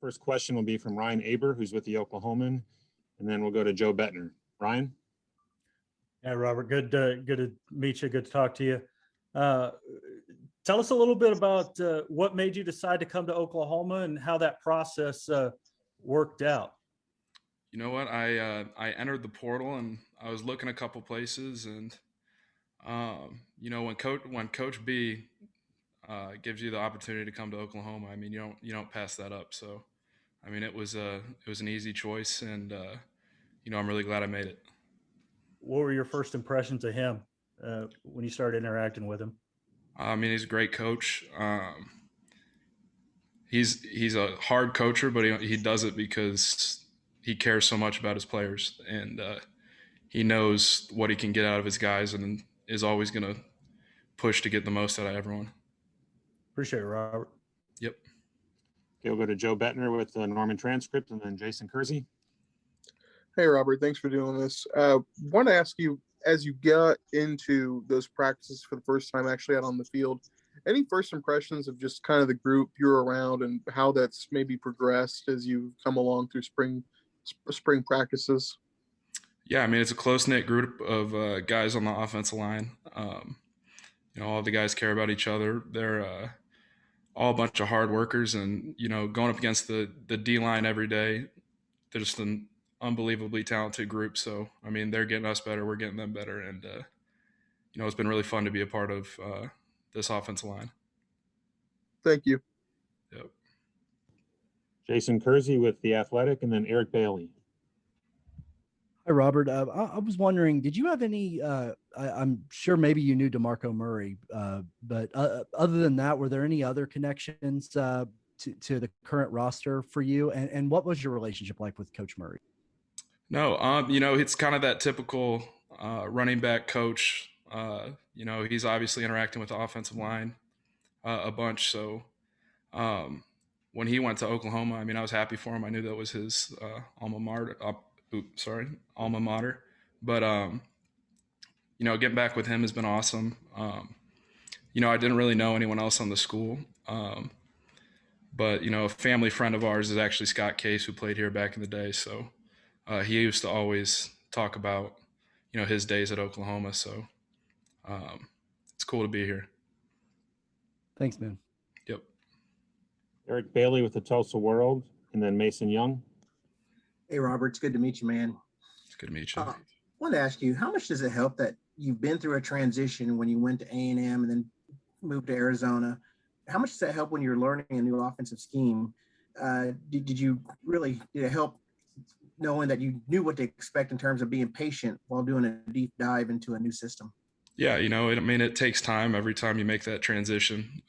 First question will be from Ryan Aber, who's with the Oklahoman, and then we'll go to Joe Bettner. Ryan? Yeah, Robert, good to meet you. Good to talk to you. Tell us a little bit about what made you decide to come to Oklahoma and how that process worked out. You know what? I entered the portal and I was looking a couple places, and when Coach B gives you the opportunity to come to Oklahoma, I mean you don't pass that up. So, I mean it was an easy choice, and I'm really glad I made it. What were your first impressions of him when you started interacting with him? I mean, he's a great coach. He's a hard coacher, but he does it because he cares so much about his players, and he knows what he can get out of his guys, and is always going to push to get the most out of everyone. Appreciate it, Robert. Yep. Okay, we'll go to Joe Bettner with the Norman transcript, and then Jason Kersey. Hey, Robert, thanks for doing this. Want to ask you, as you got into those practices for the first time actually out on the field, any first impressions of just kind of the group you're around and how that's maybe progressed as you come along through spring practices? Yeah, I mean, it's a close-knit group of guys on the offensive line. All the guys care about each other. They're all a bunch of hard workers, and, going up against the D-line every day, they're just an unbelievably talented group. So, I mean, they're getting us better, we're getting them better, and, it's been really fun to be a part of this offensive line. Thank you. Yep. Jason Kersey with The Athletic, and then Eric Bailey. Hi, Robert. I was wondering, did you have any, I'm sure maybe you knew DeMarco Murray, but other than that, were there any other connections to the current roster for you? And what was your relationship like with Coach Murray? No, it's kind of that typical running back coach. He's obviously interacting with the offensive line a bunch. So when he went to Oklahoma, I mean, I was happy for him. I knew that was his alma mater. But, getting back with him has been awesome. I didn't really know anyone else on the school. But, a family friend of ours is actually Scott Case, who played here back in the day. So he used to always talk about, his days at Oklahoma. So it's cool to be here. Thanks, man. Yep. Eric Bailey with the Tulsa World, and then Mason Young. Hey, Robert, it's good to meet you, man. It's good to meet you. I wanted to ask you, how much does it help that you've been through a transition when you went to A&M and then moved to Arizona? How much does that help when you're learning a new offensive scheme? Did it help knowing that you knew what to expect in terms of being patient while doing a deep dive into a new system? Yeah, it takes time every time you make that transition.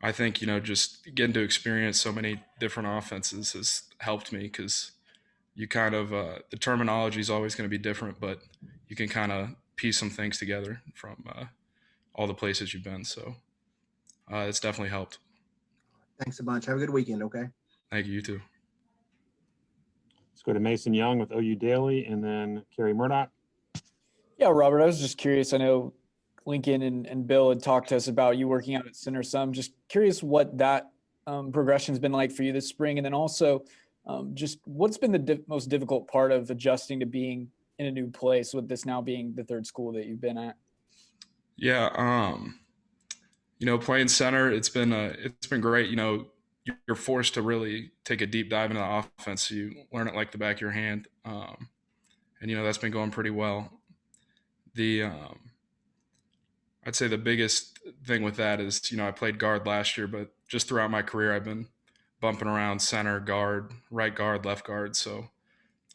I think, just getting to experience so many different offenses has helped me, because you kind of, the terminology is always going to be different, but you can kind of piece some things together from all the places you've been. So it's definitely helped. Thanks a bunch. Have a good weekend, okay? Thank you. You too. Let's go to Mason Young with OU Daily, and then Kerry Murdoch. Yeah, Robert, I was just curious. I know Lincoln and Bill had talked to us about you working out at center. So I'm just curious what that progression has been like for you this spring. And then also just what's been the most difficult part of adjusting to being in a new place, with this now being the third school that you've been at? Yeah. Playing center, it's been great. You're forced to really take a deep dive into the offense. So you learn it like the back of your hand. And that's been going pretty well. I'd say the biggest thing with that is, I played guard last year, but just throughout my career, I've been bumping around center, guard, right guard, left guard. So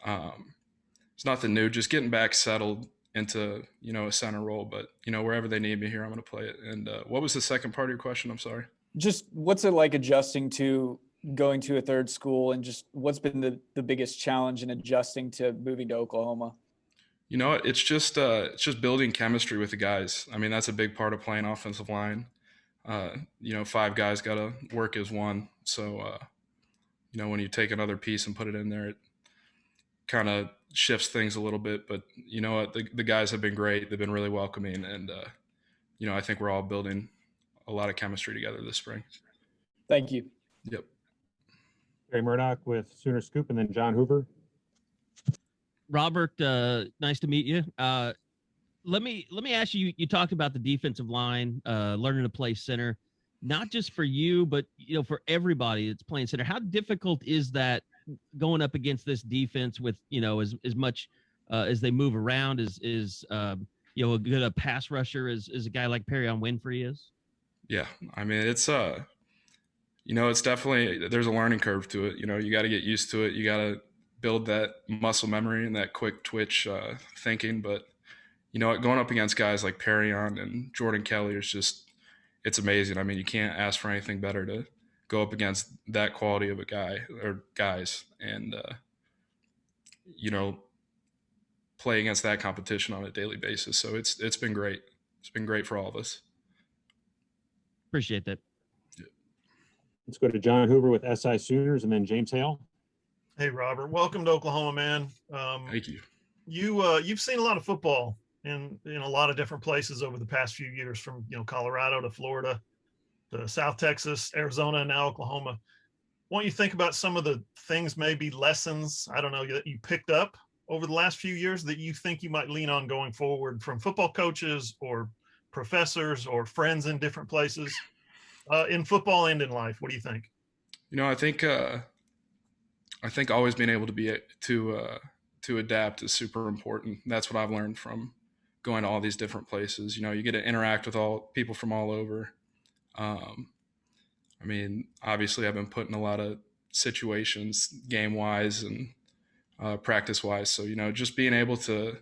it's nothing new, just getting back settled into, a center role, but, wherever they need me here, I'm going to play it. And what was the second part of your question? I'm sorry. Just what's it like adjusting to going to a third school, and just what's been the biggest challenge in adjusting to moving to Oklahoma? It's just building chemistry with the guys. I mean, that's a big part of playing offensive line. 5 guys got to work as one. So, when you take another piece and put it in there, it kind of shifts things a little bit. But you know what? The guys have been great. They've been really welcoming. And, I think we're all building a lot of chemistry together this spring. Thank you. Yep. Terry Murdoch with Sooner Scoop, and then John Hoover. Robert, nice to meet you. Let me ask you. You talked about the defensive line, learning to play center, not just for you, but for everybody that's playing center. How difficult is that going up against this defense with as much as they move around? Is a good a pass rusher as a guy like Perrion Winfrey is? Yeah, I mean it's definitely, there's a learning curve to it. You got to get used to it. You got to build that muscle memory and that quick twitch thinking. But going up against guys like Perrion and Jordan Kelly is just, it's amazing. I mean, you can't ask for anything better to go up against that quality of a guy or guys and, play against that competition on a daily basis. So it's been great. It's been great for all of us. Appreciate that. Let's go to John Hoover with SI Sooners, and then James Hale. Hey, Robert, welcome to Oklahoma, man. Thank you. You've seen a lot of football in a lot of different places over the past few years, from Colorado to Florida to South Texas, Arizona, and now Oklahoma. Why don't you think about some of the things, maybe lessons, I don't know, that you picked up over the last few years that you think you might lean on going forward from football coaches or professors or friends in different places, in football and in life? What do you think? I think always being able to adapt is super important. That's what I've learned from going to all these different places. You get to interact with all people from all over. I mean, obviously I've been put in a lot of situations game wise and practice wise. So, just being able to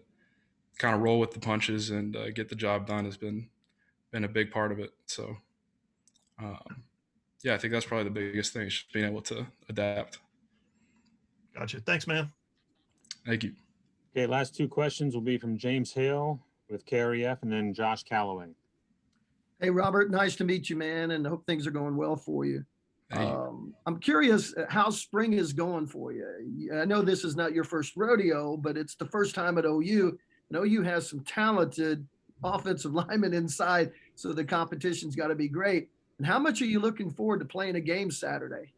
kind of roll with the punches and get the job done has been a big part of it. So, yeah, I think that's probably the biggest thing, is just being able to adapt. Gotcha. Thanks, man. Thank you. Okay, last two questions will be from James Hale with KREF, and then Josh Calloway. Hey, Robert, nice to meet you, man, and hope things are going well for you. Hey. I'm curious how spring is going for you. I know this is not your first rodeo, but it's the first time at OU. And OU has some talented offensive linemen inside, so the competition's got to be great. And how much are you looking forward to playing a game Saturday?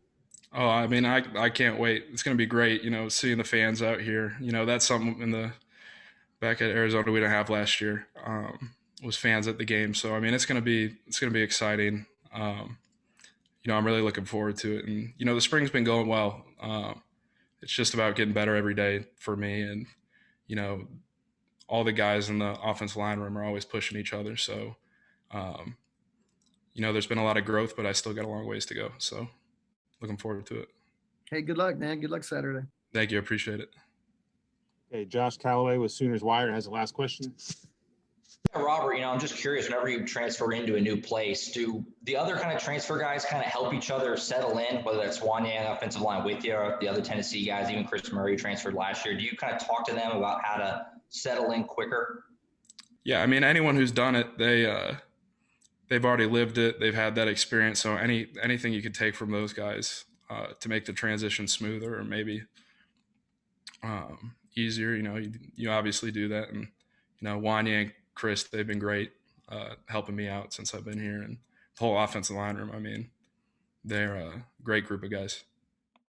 Oh, I mean, I can't wait. It's going to be great, seeing the fans out here. That's something back at Arizona we didn't have last year, was fans at the game. So, I mean, it's going to be exciting. I'm really looking forward to it. And, the spring's been going well. It's just about getting better every day for me. And, all the guys in the offensive line room are always pushing each other. So, there's been a lot of growth, but I still got a long ways to go. So looking forward to it. Hey, good luck, man. Good luck Saturday. Thank you. I appreciate it. Okay, Josh Calloway with Sooners Wire has the last question. Yeah, Robert, I'm just curious, whenever you transfer into a new place, do the other kind of transfer guys kind of help each other settle in, whether that's Wanyang offensive line with you or the other Tennessee guys, even Chris Murray transferred last year? Do you kind of talk to them about how to settle in quicker? Yeah, I mean, anyone who's done it, they've already lived it. They've had that experience. So anything you could take from those guys to make the transition smoother or maybe easier, you obviously do that. And, Wanya and Chris, they've been great helping me out since I've been here. And the whole offensive line room, I mean, they're a great group of guys.